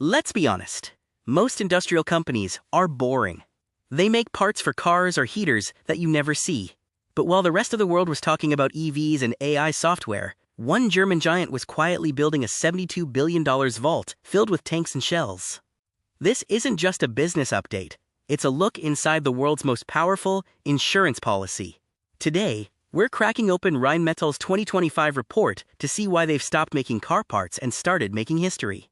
Let's be honest. Most industrial companies are boring. They make parts for cars or heaters that you never see. But while the rest of the world was talking about EVs and AI software, one German giant was quietly building a $72 billion vault filled with tanks and shells. This isn't just a business update. It's a look inside the world's most powerful insurance policy. Today, we're cracking open Rheinmetall's 2025 report to see why they've stopped making car parts and started making history.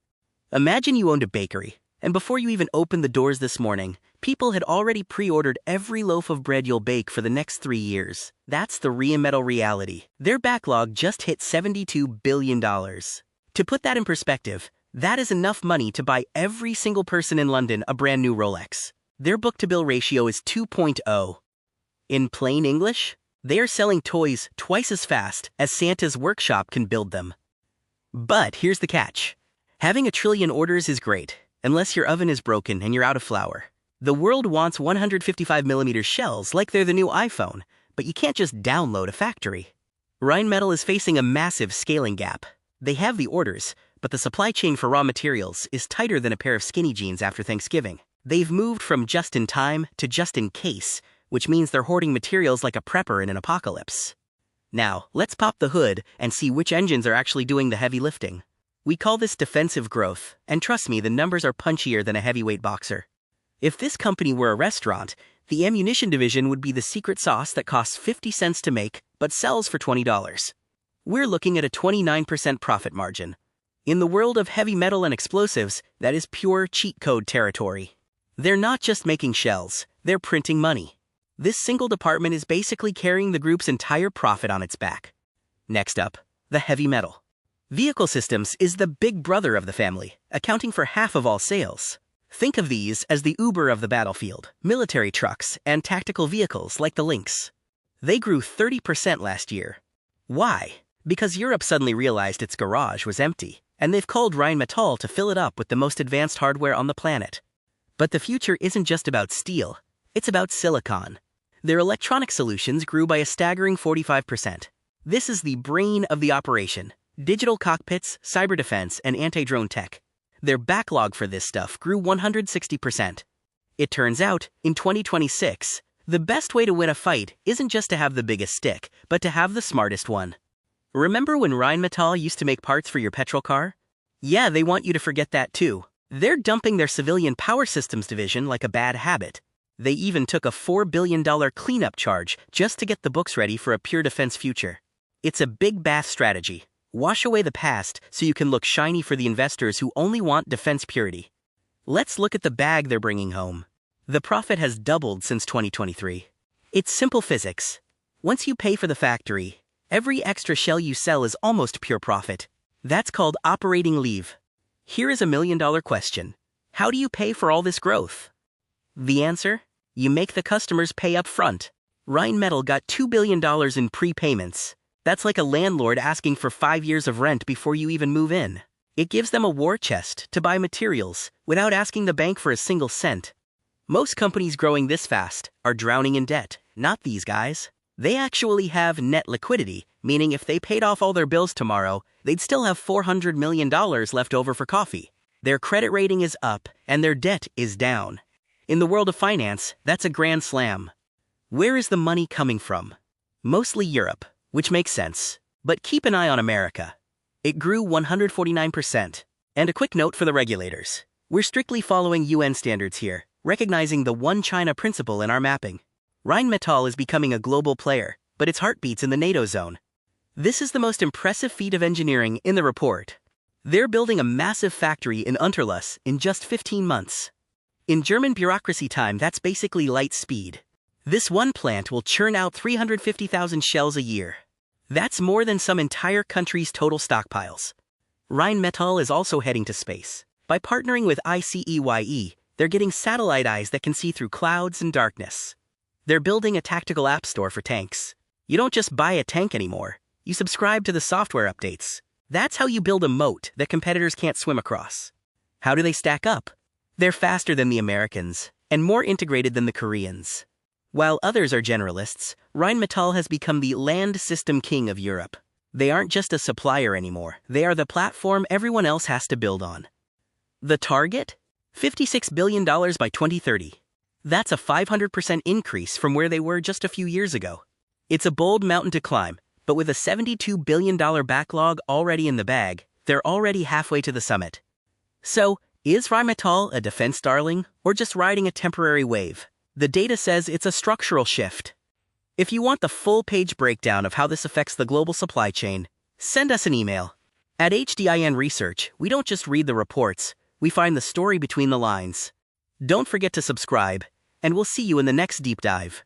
Imagine you owned a bakery, and before you even opened the doors this morning, people had already pre-ordered every loaf of bread you'll bake for the next 3 years. That's the Rheinmetall reality. Their backlog just hit $72 billion. To put that in perspective, that is enough money to buy every single person in London a brand new Rolex. Their book-to-bill ratio is 2.0. In plain English, they are selling toys twice as fast as Santa's workshop can build them. But here's the catch. Having a trillion orders is great, unless your oven is broken and you're out of flour. The world wants 155mm shells like they're the new iPhone, but you can't just download a factory. Rheinmetall is facing a massive scaling gap. They have the orders, but the supply chain for raw materials is tighter than a pair of skinny jeans after Thanksgiving. They've moved from just-in-time to just-in-case, which means they're hoarding materials like a prepper in an apocalypse. Now, let's pop the hood and see which engines are actually doing the heavy lifting. We call this defensive growth, and trust me, the numbers are punchier than a heavyweight boxer. If this company were a restaurant, the ammunition division would be the secret sauce that costs 50 cents to make but sells for $20. We're looking at a 29% profit margin. In the world of heavy metal and explosives, that is pure cheat code territory. They're not just making shells, they're printing money. This single department is basically carrying the group's entire profit on its back. Next up, the heavy metal. Vehicle systems is the big brother of the family, accounting for half of all sales. Think of these as the Uber of the battlefield, military trucks, and tactical vehicles like the Lynx. They grew 30% last year. Why? Because Europe suddenly realized its garage was empty, and they've called Rheinmetall to fill it up with the most advanced hardware on the planet. But the future isn't just about steel, it's about silicon. Their electronic solutions grew by a staggering 45%. This is the brain of the operation. Digital cockpits, cyber defense, and anti-drone tech. Their backlog for this stuff grew 160%. It turns out, in 2026, the best way to win a fight isn't just to have the biggest stick, but to have the smartest one. Remember when Rheinmetall used to make parts for your petrol car? Yeah, they want you to forget that too. They're dumping their civilian power systems division like a bad habit. They even took a $4 billion cleanup charge just to get the books ready for a pure defense future. It's a big bath strategy. Wash away the past so you can look shiny for the investors who only want defense purity. Let's look at the bag they're bringing home. The profit has doubled since 2023. It's simple physics. Once you pay for the factory, every extra shell you sell is almost pure profit. That's called operating leave. Here is $1 million question. How do you pay for all this growth? The answer? You make the customers pay up front. Rheinmetall got $2 billion in prepayments. That's like a landlord asking for 5 years of rent before you even move in. It gives them a war chest to buy materials without asking the bank for a single cent. Most companies growing this fast are drowning in debt, not these guys. They actually have net liquidity, meaning if they paid off all their bills tomorrow, they'd still have $400 million left over for coffee. Their credit rating is up and their debt is down. In the world of finance, that's a grand slam. Where is the money coming from? Mostly Europe. Which makes sense. But keep an eye on America. It grew 149%. And a quick note for the regulators. We're strictly following UN standards here, recognizing the One China principle in our mapping. Rheinmetall is becoming a global player, but its heart beats in the NATO zone. This is the most impressive feat of engineering in the report. They're building a massive factory in Unterlüß in just 15 months. In German bureaucracy time, that's basically light speed. This one plant will churn out 350,000 shells a year. That's more than some entire country's total stockpiles. Rheinmetall is also heading to space. By partnering with ICEYE, they're getting satellite eyes that can see through clouds and darkness. They're building a tactical app store for tanks. You don't just buy a tank anymore. You subscribe to the software updates. That's how you build a moat that competitors can't swim across. How do they stack up? They're faster than the Americans and more integrated than the Koreans. While others are generalists, Rheinmetall has become the land system king of Europe. They aren't just a supplier anymore, they are the platform everyone else has to build on. The target? $56 billion by 2030. That's a 500% increase from where they were just a few years ago. It's a bold mountain to climb, but with a $72 billion backlog already in the bag, they're already halfway to the summit. So, is Rheinmetall a defense darling, or just riding a temporary wave? The data says it's a structural shift. If you want the full-page breakdown of how this affects the global supply chain, send us an email. At HDIN Research, we don't just read the reports, we find the story between the lines. Don't forget to subscribe, and we'll see you in the next deep dive.